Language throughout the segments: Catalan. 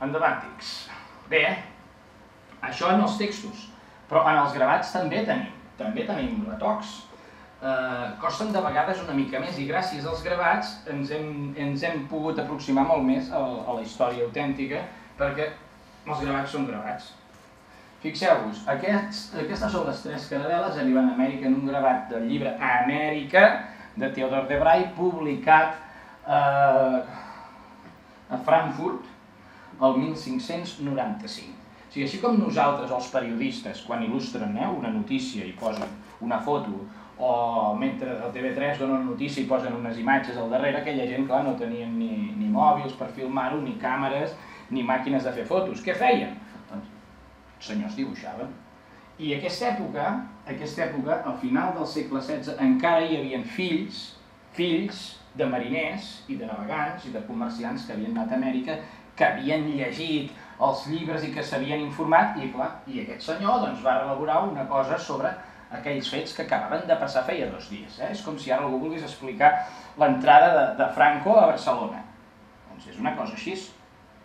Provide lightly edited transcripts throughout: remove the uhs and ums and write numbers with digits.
endavàntics. Bé, això en els textos, però en els gravats també tenim retocs. Costen de vegades una mica més i gràcies als gravats ens hem pogut aproximar molt més a la història autèntica perquè els gravats són gravats. Fixeu-vos, aquestes són les 3 caravel·les, arriben a Amèrica en un gravat del llibre Amèrica de Theodore de Bry, publicat a Frankfurt el 1595. O sigui, així com nosaltres, els periodistes, quan il·lustren una notícia i posen una foto, o mentre el TV3 dona una notícia i posen unes imatges al darrere, aquella gent, clar, no tenien ni mòbils per filmar-ho, ni càmeres, ni màquines de fer fotos. Què feien? Doncs els senyors dibuixaven. I a aquesta època, al final del segle XVI, encara hi havia fills de mariners i de navegants i de comerciants que havien anat a Amèrica, que havien llegit els llibres i que s'havien informat, i clar, i aquest senyor va elaborar una cosa sobre aquells fets que acabaven de passar feia 2 dies. És com si ara algú volgués explicar l'entrada de Franco a Barcelona. Doncs és una cosa així,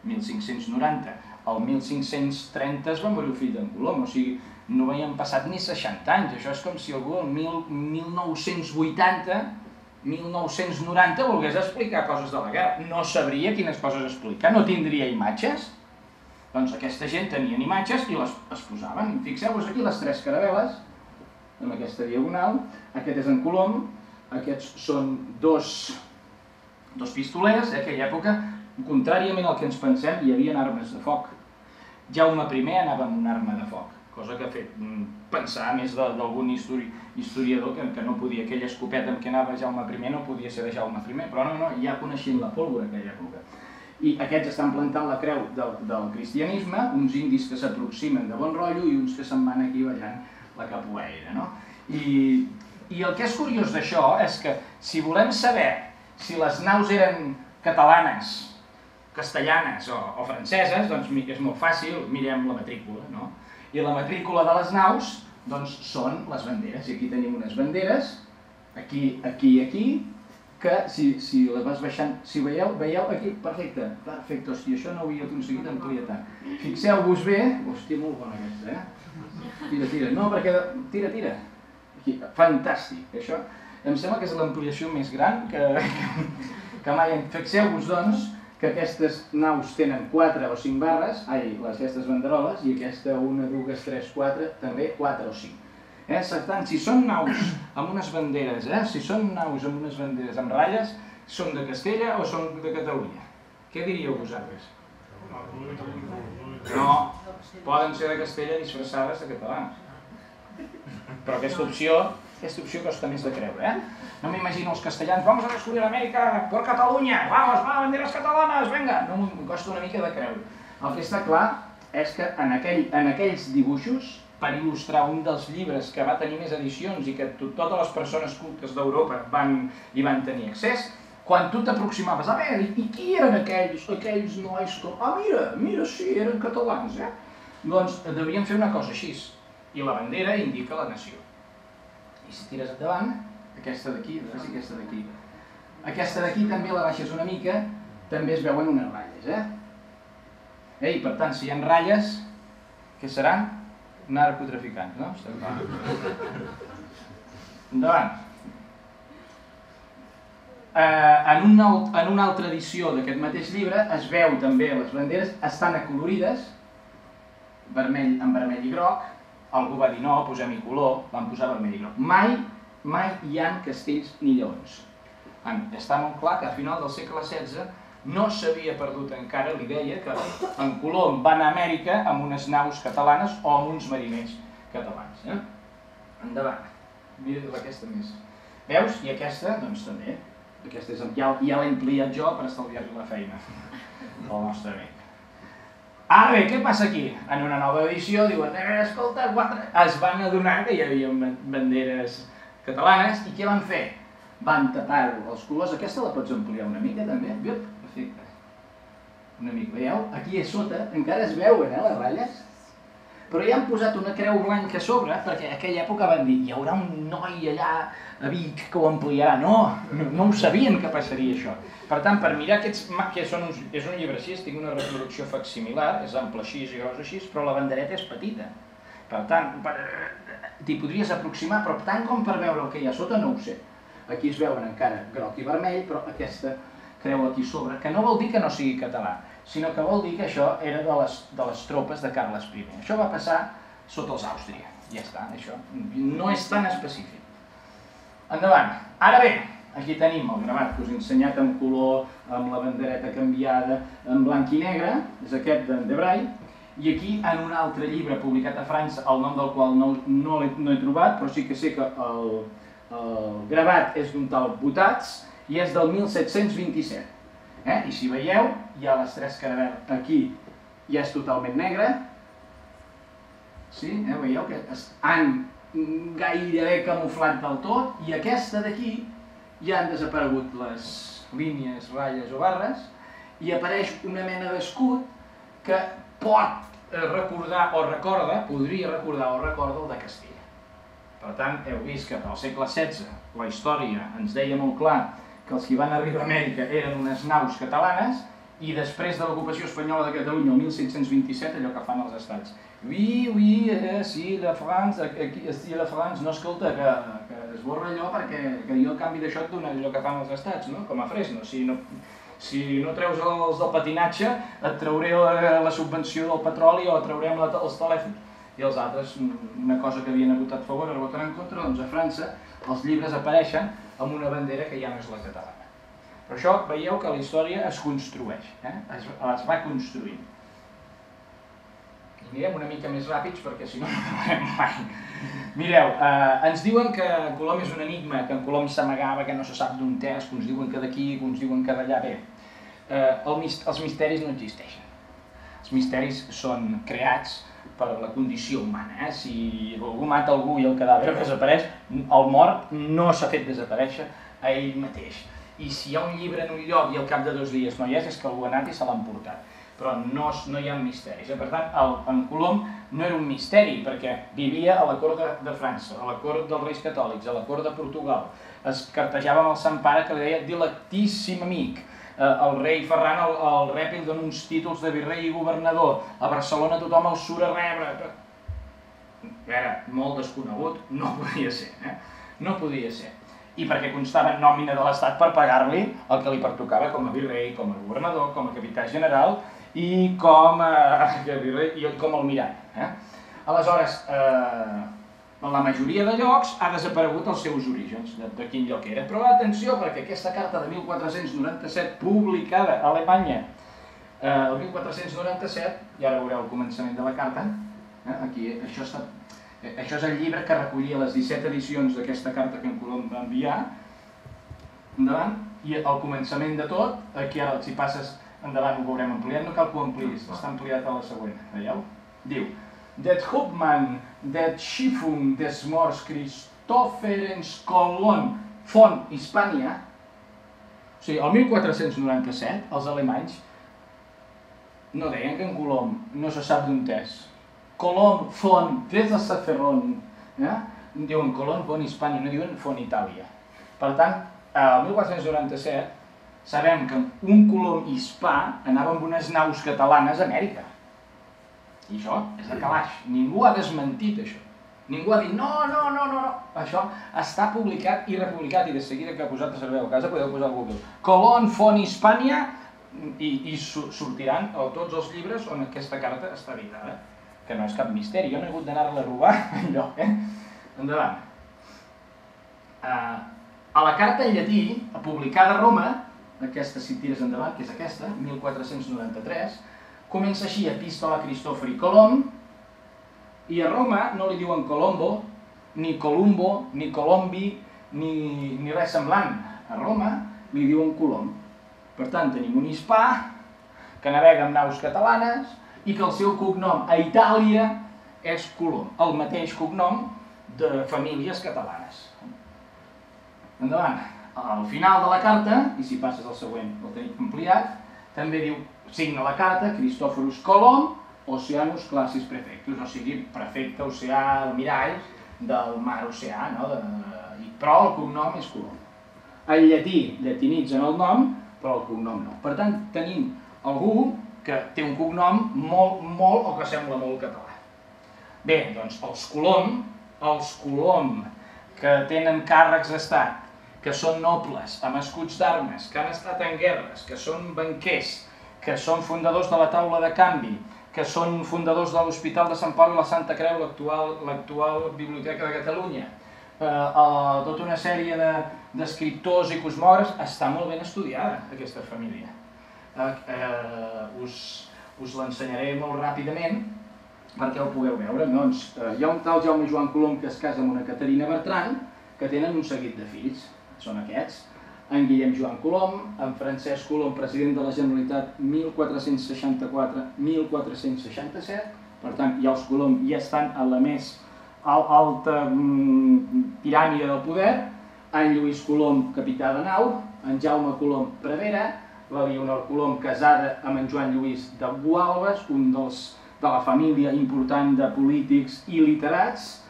1590. El 1530 es va morir el fill d'en Colom, o sigui, no havien passat ni 60 anys. Això és com si algú el 1980, 1990 volgués explicar coses de la guerra. No sabria quines coses explicar, no tindria imatges. Doncs aquesta gent tenien imatges i es posaven. Fixeu-vos aquí les 3 caravel·les, amb aquesta diagonal. Aquest és en Colom, aquests són dos pistolers. En aquella època, contràriament al que ens pensem, hi havia armes de foc. Jaume I anava amb una arma de foc, cosa que ha fet pensar més d'algun historiador que no podia, aquella escopeta amb què anava Jaume I no podia ser de Jaume I, però no, ja coneixien la pólvora en aquella època. I aquests estan plantant la creu del cristianisme, uns indis que s'aproximen de bon rotllo i uns que se'n van aquí ballant la capoeira, no? I el que és curiós d'això és que si volem saber si les naus eren catalanes, castellanes o franceses, doncs és molt fàcil, mirem la matrícula, no? I la matrícula de les naus, doncs, són les banderes. I aquí tenim unes banderes, aquí, que si les vas baixant, si veieu aquí, perfecte, hòstia, això no ho havia aconseguit ampliar tant. Fixeu-vos bé, hòstia, molt bona aquesta, Tira, no, perquè... Tira. Aquí, fantàstic, això em sembla que és l'ampliació més gran que mai... Fixeu-vos, doncs, que aquestes naus tenen 4 o 5 barres, aquestes banderoles, i aquesta 1, 2, 3, 4, també 4 o 5. Per tant, si són naus amb unes banderes, amb ratlles, són de Castella o són de Catalunya? Què diríeu vosaltres? No, poden ser de Castella disfressades de catalans. Però aquesta opció costa més de creure, No m'imagino els castellans, vamos a descobrir Amèrica por Catalunya, vamos, banderes catalanes, venga! No, m'ho costa una mica de creure. El que està clar és que en aquells dibuixos, per il·lustrar un dels llibres que va tenir més edicions i que totes les persones cultes d'Europa hi van tenir accés, quan tu t'aproximaves, a veure, i qui eren aquells nois com... Ah, mira, sí, eren catalans, Doncs devien fer una cosa així, i la bandera indica la nació. I si tires endavant, aquesta d'aquí, a veure si aquesta d'aquí també la baixes una mica, també es veuen unes ratlles, I per tant, si hi ha ratlles, què seran? Narcotraficants, no? Endavant. En una altra edició d'aquest mateix llibre es veu també les banderes, estan acolorides, en vermell i groc. Algú va dir no, posem-hi color, van posar vermell i groc. Mai hi ha castells ni lleons. Està molt clar que a final del segle XVI no s'havia perdut encara l'idea que en Colom va anar a Amèrica amb unes naus catalanes o amb uns mariners catalans. Endavant. Mira aquesta més. Veus? I aquesta, doncs també. Ja l'he ampliat jo per estalviar-li la feina al nostre amic. Ara bé, què passa aquí? En una nova edició diuen, escolta, es van adonar que hi havia banderes catalanes i què van fer? Van tapar-ho els colors. Aquesta la pots ampliar una mica també? Perfecte. Una mica, veieu? Aquí a sota encara es veuen les ratlles. però ja han posat una creu blanca a sobre, perquè en aquella època van dir hi haurà un noi allà a Vic que ho ampliarà. No ho sabien que passaria això. Per tant, per mirar és un llibre així, tinc una reproducció facsimilar, és ample així i gros així, però la bandereta és petita. Per tant, t'hi podries aproximar, però tant com per veure el que hi ha sota no ho sé. Aquí es veuen encara groc i vermell, però aquesta creu aquí sobre, que no vol dir que no sigui català, sinó que vol dir que això era de les tropes de Carles I. Això va passar sota els Àustria, ja està, això no és tan específic. Endavant. Ara bé, aquí tenim el gravat que us he ensenyat en color, amb la bandereta canviada en blanc i negre, és aquest d'en Debray, i aquí en un altre llibre publicat a França, el nom del qual no he trobat, però sí que sé que el gravat és d'un tal Botats i és del 1727. I si veieu, hi ha les tres caraveles. Aquí ja és totalment negre. Sí, veieu que han gairebé camuflat del tot, i aquesta d'aquí ja han desaparegut les línies, ratlles o barres, i apareix una mena d'escut que pot recordar o recorda, podria recordar o recorda el de Castilla. Per tant, heu vist que al segle XVI la història ens deia molt clar que els que van arribar a Amèrica eren unes naus catalanes, i després de l'ocupació espanyola de Catalunya, el 1727, allò que fan els estats. Oui, sí, la France, no, escolta, que esborra allò perquè jo a canvi d'això et dono allò que fan els estats, com a Fresno. Si no treus els del patinatge, et trauré la subvenció del petroli o et traurem els telèfons. I els altres, una cosa que havien votat a favor, ara voten en contra, doncs a França els llibres apareixen amb una bandera que ja no és la catalana. Però això veieu que la història es construeix, es va construint. I mirem una mica més ràpids perquè si no no acabarem mai. Mireu, ens diuen que Colom és un enigma, que en Colom s'amagava, que no se sap d'on és, que uns diuen que d'aquí, que uns diuen que d'allà. Bé, els misteris no existeixen. Els misteris són creats per la condició humana. Si algú mata algú i el cadàver desapareix, el mort no s'ha fet desaparèixer a ell mateix. I si hi ha un llibre en un lloc i al cap de 2 dies no hi és que algú ha anat i se l'ha emportat. Però no hi ha misteris. Per tant, en Colom no era un misteri, perquè vivia a la cort de França, a la cort dels Reis Catòlics, a la cort de Portugal. Es cartejava amb el Sant Pare, que li deia dilectíssim amic. El rei Ferran el rep i li dona uns títols de virrei i governador. A Barcelona tothom el surt a rebre. Era molt desconegut, no podia ser. No podia ser. I perquè constava en nòmina de l'Estat per pagar-li el que li pertocava com a virrei, com a governador, com a capità general i com a almirall. Aleshores, en la majoria de llocs ha desaparegut els seus orígens, de quin lloc era. Però atenció, perquè aquesta carta de 1497, publicada a Alemanya el 1497, i ara veureu el començament de la carta, aquí això és el llibre que recollia les 17 edicions d'aquesta carta que en Colom va enviar, endavant, i al començament de tot, aquí ara si passes endavant ho veurem ampliat, no cal que ho ampliïs, està ampliat a la següent, veieu? Diu: Det Hauptmann, det Schiffung des Morts Christopherens Colon von Hispania, o sigui, el 1497, els alemanys no deien que en Colom no se sap d'on és. Colom von Weserferron, diuen Colom von Hispania, no diuen von Itàlia. Per tant, el 1497 sabem que un colom hispà anava amb unes naus catalanes a Amèrica. I això és de calaix. Ningú ha desmentit això. Ningú ha dit no. Això està publicat i republicat, i de seguida que vosaltres arribeu a casa podeu posar al Google Colom von Hispania i sortiran tots els llibres on aquesta carta està editada. Que no és cap misteri, jo no he hagut d'anar-la a robar enlloc. Endavant. A la carta en llatí, publicada a Roma, aquesta, si tires endavant, que és aquesta, 1493, comença així: Epístola a Cristòfori Colom, i a Roma no li diuen Colombo, ni Columbo, ni Colombi, ni res semblant. A Roma li diuen Colom. Per tant, tenim un hispà que navega amb naus catalanes i que el seu cognom a Itàlia és Colom, el mateix cognom de famílies catalanes. Endavant. Al final de la carta, i si passes al següent el tenim ampliat, també diu, signa la carta Cristòforus Colom Oceanus Classis Prefectus, o sigui, prefecte oceà, el mirall del mar oceà, però el cognom és Colom. En llatí llatinitzen el nom, però el cognom no. Per tant, tenim algú que té un cognom molt o que sembla molt català. Bé, doncs els Colom que tenen càrrecs d'estat, que són nobles, amb escuts d'armes, que han estat en guerres, que són banquers, que són fundadors de la taula de canvi, que són fundadors de l'Hospital de Sant Pau i la Santa Creu, l'actual Biblioteca de Catalunya, tota una sèrie d'escriptors i cosmògrafs, està molt ben estudiada aquesta família. Us l'ensenyaré molt ràpidament perquè ho pugueu veure. Doncs, hi ha un tal Jaume Joan Colom que es casa amb una Caterina Bertran, que tenen un seguit de fills, són aquests. En Guillem Joan Colom, en Francesc Colom, president de la Generalitat 1464-1467, per tant, ja els Colom ja estan a la més alta piràmide del poder, en Lluís Colom, capità de nau, en Jaume Colom, prevera, la Leonor Colom, casada amb en Joan Lluís de Gualbes, un de la família important de polítics i literats,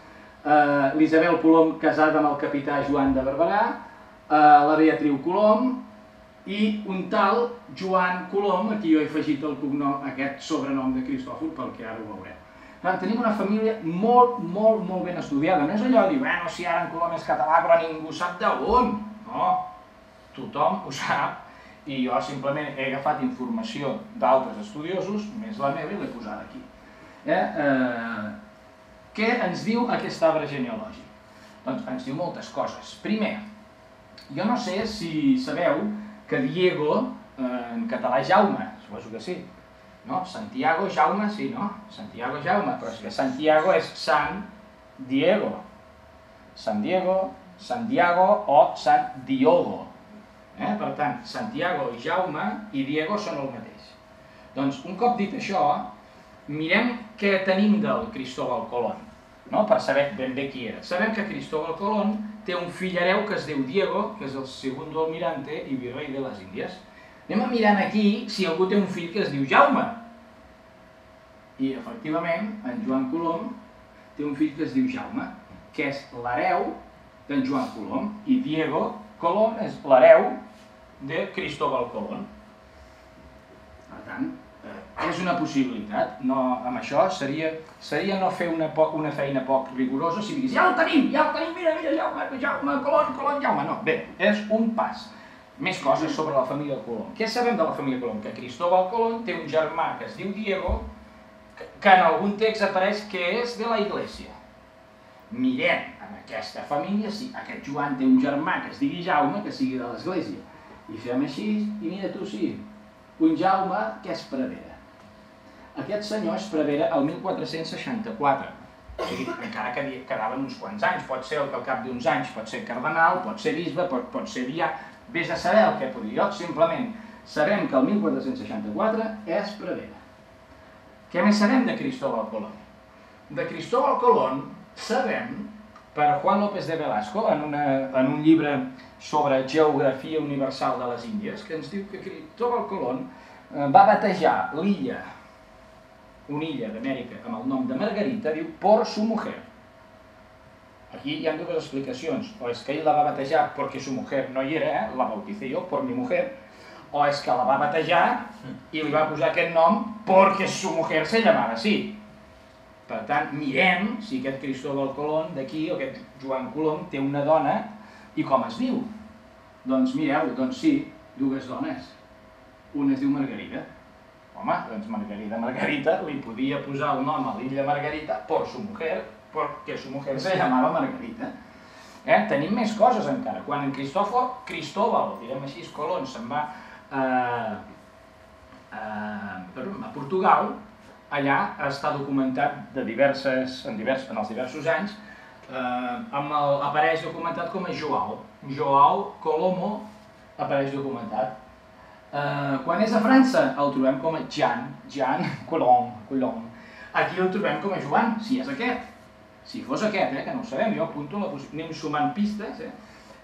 l'Isabel Colom, casada amb el capità Joan de Barberà, la Beatriu Colom i un tal Joan Colom, aquí jo he afegit el cognom, aquest sobrenom de Cristòfol, perquè ara ho veureu. Tenim una família molt ben estudiada. No és allò de dir, bueno, si ara en Colom és català, però ningú sap d'on. No, tothom ho sap. I jo simplement he agafat informació d'altres estudiosos, més la meva, i l'he posada aquí. Què ens diu aquest arbre genealògic? Doncs ens diu moltes coses. Primer, jo no sé si sabeu que Diego, en català Jaume, suposo que sí. No? Santiago, Jaume, sí, no? Santiago, Jaume, però és que Santiago és San Diego. San Diego, Santiago o San Diogo. Per tant, Santiago, Jaume i Diego són el mateix. Doncs, un cop dit això, mirem què tenim del Cristóbal Colón, per saber ben bé qui era. Sabem que Cristóbal Colón té un fill hereu que es diu Diego, que és el segundo almirante i virrei de les Índies. Anem a mirar aquí si algú té un fill que es diu Jaume. I, efectivament, en Joan Colom té un fill que es diu Jaume, que és l'hereu d'en Joan Colom, i Diego Colom és l'hereu de Cristóbal Colón. Per tant, és una possibilitat. Amb això seria no fer una feina poc rigorosa si diguis ja el tenim, mira, Jaume, Colón, Jaume. No, bé, és un pas. Més coses sobre la família Colom. Què sabem de la família Colom? Que Cristóbal Colón té un germà que es diu Diego, que en algun text apareix que és de la Iglesia. Mirem en aquesta família si aquest Joan té un germà que es digui Jaume, que sigui de l'Església. I fem així, i mira tu, sí, un Jaume que és prevera. Aquest senyor és prevera el 1464, o sigui, encara que quedaven uns quants anys, pot ser que al cap d'uns anys pot ser cardenal, pot ser bisbe, pot ser dià, vés a saber el que podria. Simplement sabem que el 1464 és prevera. Què més sabem de Cristóbal Colón? De Cristóbal Colón sabem, per Juan López de Velasco, en un llibre sobre geografia universal de les Índies, que ens diu que Cristóbal Colón va batejar l'illa, una illa d'Amèrica amb el nom de Margarita, diu, por su mujer. Aquí hi ha dues explicacions, o és que ell la va batejar perquè su mujer no hi era, la bauticé jo, por mi mujer, o és que la va batejar i li va posar aquest nom perquè su mujer se llamava así. Per tant, mirem si aquest Cristóbal Colón d'aquí, o aquest Joan Colom, té una dona i com es diu. Doncs mireu, doncs sí, dues dones. Una es diu Margarida. Home, doncs Margarita li podia posar el nom a l'illa Margarita por su mujer, perquè su mujer se llamava Margarita. Tenim més coses encara. Quan en Cristóbal, direm així, Colón, se'n va a Portugal, allà està documentat en els diversos anys, apareix documentat com a Joao. Joao Colomo apareix documentat. Quan és a França el trobem com a Jean Colom. Aquí el trobem com a Joan, si és aquest. Si fos aquest, que no ho sabem, jo apunto, anem sumant pistes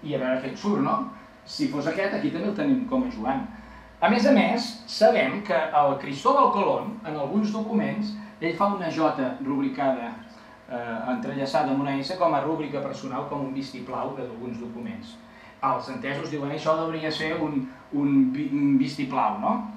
i a veure què et surt, no? Si fos aquest, aquí també el tenim com a Joan. A més, sabem que el Cristóbal Colón, en alguns documents, ell fa una J rubricada, entrellaçada amb una S com a rúbrica personal, com un vistiplau d'alguns documents. Els entesos diuen això hauria ser un vistiplau, no?